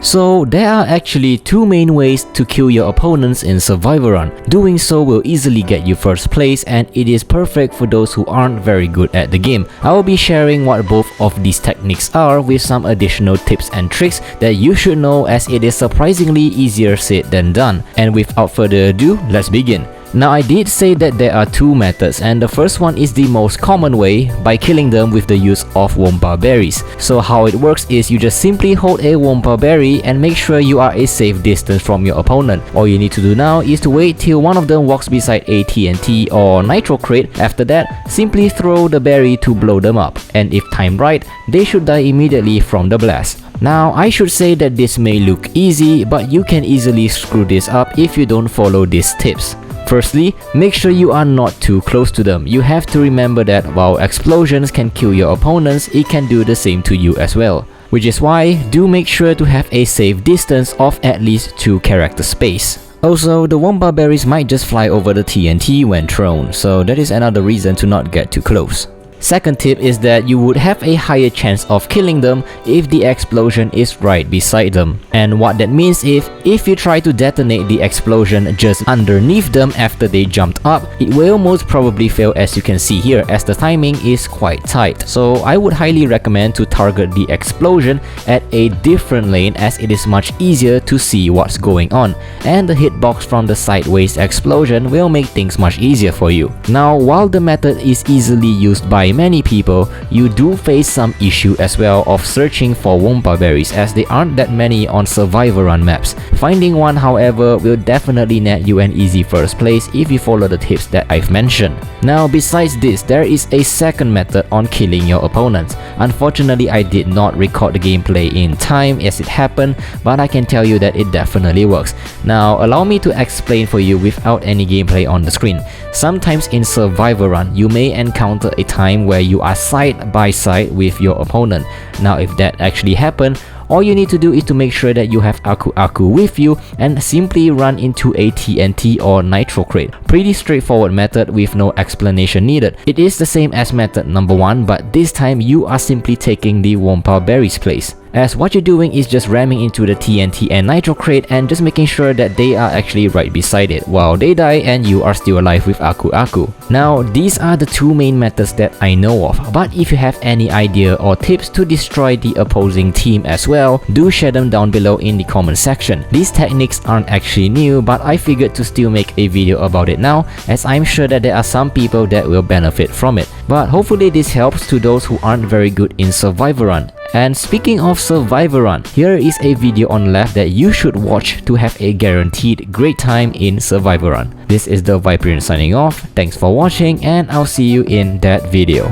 So there are actually two main ways to kill your opponents in Survivor Run. Doing so will easily get you first place, and it is perfect for those who aren't very good at the game. I will be sharing what both of these techniques are with some additional tips and tricks that you should know, as it is surprisingly easier said than done. And without further ado, let's begin. Now, I did say that there are two methods, and the first one is the most common way, by killing them with the use of Wompa berries. So how it works is you just simply hold a Wompa berry and make sure you are a safe distance from your opponent. All you need to do now is to wait till one of them walks beside a TNT or nitro crate. After that, simply throw the berry to blow them up, and if timed right, they should die immediately from the blast. Now, I should say that this may look easy, but you can easily screw this up if you don't follow these tips. Firstly, make sure you are not too close to them. You have to remember that while explosions can kill your opponents, it can do the same to you as well. Which is why, do make sure to have a safe distance of at least 2 character space. Also, the Wompa berries might just fly over the TNT when thrown, so that is another reason to not get too close. Second tip is that you would have a higher chance of killing them if the explosion is right beside them. And what that means is, if you try to detonate the explosion just underneath them after they jumped up, it will most probably fail, as you can see here, as the timing is quite tight. So I would highly recommend to target the explosion at a different lane, as it is much easier to see what's going on, and the hitbox from the sideways explosion will make things much easier for you. Now, while the method is easily used by many people, you do face some issue as well of searching for Wompa berries, as there aren't that many on Survivor Run maps. Finding one, however, will definitely net you an easy first place if you follow the tips that I've mentioned. Now, besides this, there is a second method on killing your opponents. Unfortunately, I did not record the gameplay in time as it happened, but I can tell you that it definitely works. Now, allow me to explain for you without any gameplay on the screen. Sometimes in Survivor Run, you may encounter a time where you are side by side with your opponent. Now, if that actually happened, all you need to do is to make sure that you have Aku Aku with you and simply run into a TNT or nitro crate. Pretty straightforward method with no explanation needed. It is the same as method number 1, but this time you are simply taking the Wompa berries place, as what you're doing is just ramming into the TNT and nitro crate and just making sure that they are actually right beside it while they die and you are still alive with Aku Aku. Now, these are the two main methods that I know of, but if you have any idea or tips to destroy the opposing team as well, do share them down below in the comment section. These techniques aren't actually new, but I figured to still make a video about it now, as I'm sure that there are some people that will benefit from it. But hopefully this helps to those who aren't very good in Survivor Run. And speaking of Survivor Run, here is a video on left that you should watch to have a guaranteed great time in Survivor Run. This is the Viperian signing off. Thanks for watching, and I'll see you in that video.